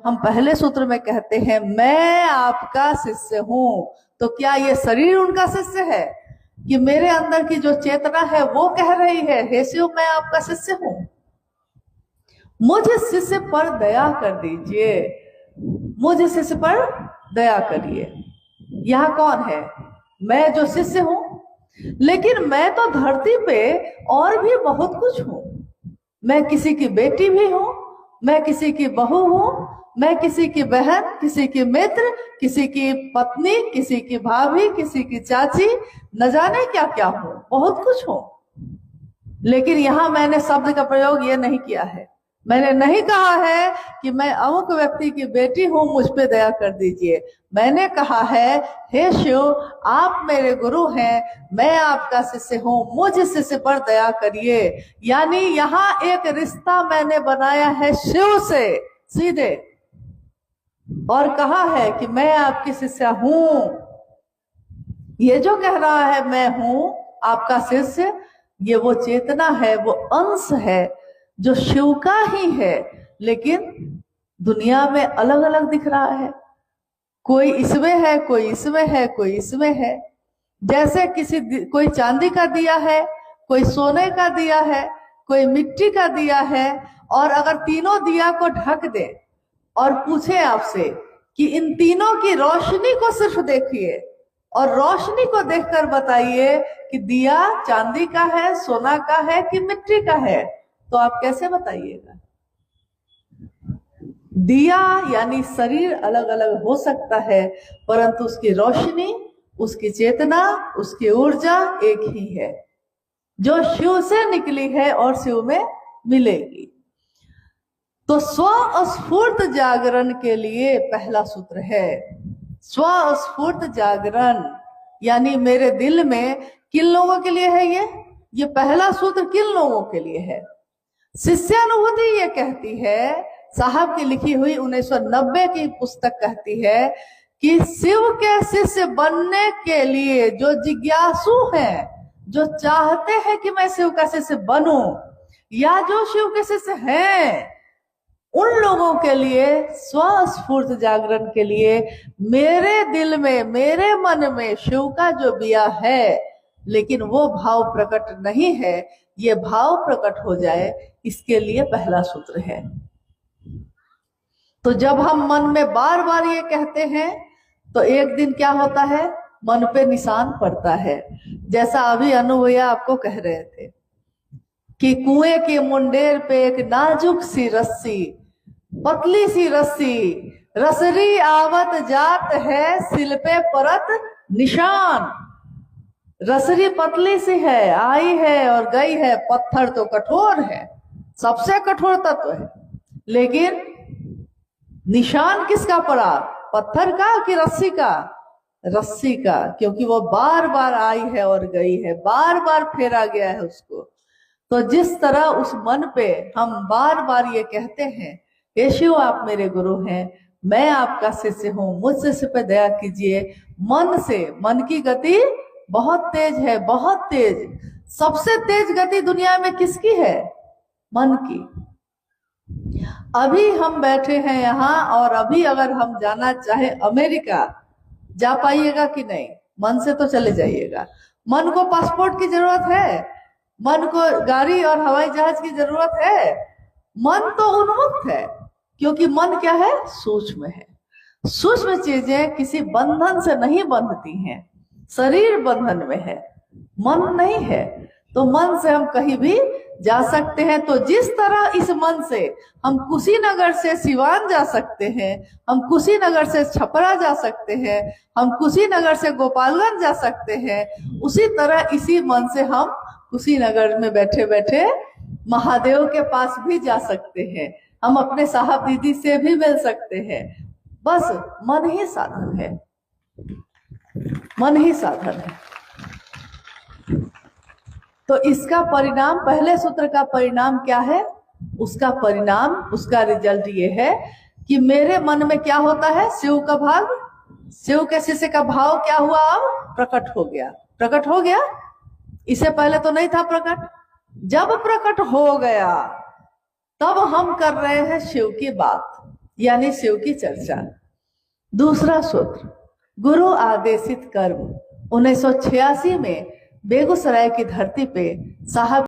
हम पहले सूत्र में कहते हैं मैं आपका शिष्य हूं, तो क्या ये शरीर उनका शिष्य है कि मेरे अंदर की जो चेतना है वो कह रही है हे शिव मैं आपका शिष्य हूं? मुझ शिष्य पर दया कर दीजिए, मुझ शिष्य पर दया करिए। यह कौन है? मैं जो शिष्य हूं, लेकिन मैं तो धरती पे और भी बहुत कुछ हूं। मैं किसी की बेटी भी हूं, मैं किसी की बहू हूं, मैं किसी की बहन, किसी की मित्र, किसी की पत्नी, किसी की भाभी, किसी की चाची, न जाने क्या क्या हूं, बहुत कुछ हूं। लेकिन यहां मैंने शब्द का प्रयोग ये नहीं किया है, मैंने नहीं कहा है कि मैं अमुक व्यक्ति की बेटी हूं, मुझ पे दया कर दीजिए। मैंने कहा है हे शिव आप मेरे गुरु हैं, मैं आपका शिष्य हूं, मुझ शिष्य पर दया करिए। यानी यहाँ एक रिश्ता मैंने बनाया है शिव से सीधे, और कहा है कि मैं आपकी शिष्य हूं। ये जो कह रहा है मैं हूं आपका शिष्य, ये वो चेतना है, वो अंश है जो शिव का ही है, लेकिन दुनिया में अलग अलग दिख रहा है। कोई इसमें है, कोई इसमें है, कोई इसमें है। जैसे कोई चांदी का दिया है, कोई सोने का दिया है, कोई मिट्टी का दिया है, और अगर तीनों दिया को ढक दे और पूछे आपसे कि इन तीनों की रोशनी को सिर्फ देखिए और रोशनी को देखकर बताइए कि दिया चांदी का है, सोना का है कि मिट्टी का है, तो आप कैसे बताइएगा? दिया यानी शरीर अलग अलग हो सकता है, परंतु उसकी रोशनी, उसकी चेतना, उसकी ऊर्जा एक ही है, जो शिव से निकली है और शिव में मिलेगी। तो स्वस्फूर्त जागरण के लिए पहला सूत्र है स्वस्फूर्त जागरण, यानी मेरे दिल में किन लोगों के लिए है ये पहला सूत्र किन लोगों के लिए है? शिष्यानुभूति ये कहती है, साहब की लिखी हुई 1990 की पुस्तक कहती है कि शिव के शिष्य बनने के लिए जो जिज्ञासु हैं, जो चाहते हैं कि मैं शिव का शिष्य बनूं, या जो शिव के शिष्य हैं, उन लोगों के लिए स्वस्फूर्त जागरण के लिए मेरे दिल में, मेरे मन में शिव का जो बिया है, लेकिन वो भाव प्रकट नहीं है, ये भाव प्रकट हो जाए, इसके लिए पहला सूत्र है। तो जब हम मन में बार बार ये कहते हैं तो एक दिन क्या होता है, मन पे निशान पड़ता है। जैसा अभी अनु भैया आपको कह रहे थे कि कुएं के मुंडेर पे एक नाजुक सी रस्सी, पतली सी रस्सी, रसरी आवत जात है, सिल पे परत निशान। रसरी पतली सी है, आई है और गई है, पत्थर तो कठोर है, सबसे कठोर तत्व है, लेकिन निशान किसका पड़ा? पत्थर का कि रस्सी का? रस्सी का, क्योंकि वो बार बार आई है और गई है, बार बार फेरा गया है उसको। तो जिस तरह उस मन पे हम बार बार ये कहते हैं हे शिव आप मेरे गुरु हैं, मैं आपका शिष्य हूं, मुझ शिष्य पे दया कीजिए, मन से, मन की गति बहुत तेज है, बहुत तेज। सबसे तेज गति दुनिया में किसकी है? मन की। अभी हम बैठे हैं यहाँ, और अभी अगर हम जाना चाहे अमेरिका, जा पाइएगा कि नहीं? मन से तो चले जाइएगा। मन को पासपोर्ट की जरूरत है? मन को गाड़ी और हवाई जहाज की जरूरत है? मन तो उन्मुक्त है, क्योंकि मन क्या है? सूक्ष्म है। सूक्ष्म चीजें किसी बंधन से नहीं बंधती हैं, शरीर बंधन में है, मन नहीं है। तो मन से हम कहीं भी जा सकते हैं। तो जिस तरह इस मन से हम कुशीनगर से सिवान जा सकते हैं, हम कुशीनगर से छपरा जा सकते हैं, हम कुशीनगर से गोपालगंज जा सकते हैं, उसी तरह इसी मन से हम कुशीनगर में बैठे बैठे महादेव के पास भी जा सकते हैं, हम अपने साहब दीदी से भी मिल सकते हैं। बस मन ही साधन है, मन ही साधन है। तो इसका परिणाम, पहले सूत्र का परिणाम क्या है? उसका परिणाम, उसका रिजल्ट ये है कि मेरे मन में क्या होता है? शिव का भाव, शिव के शिष्य का भाव क्या हुआ? अब प्रकट हो गया। प्रकट हो गया, इससे पहले तो नहीं था प्रकट। जब प्रकट हो गया तब हम कर रहे हैं शिव की बात। यानी शिव की चर्चा। दूसरा सूत्र, गुरु आदेशित कर्म। 1986 में बेगूसराय की धरती पे साहब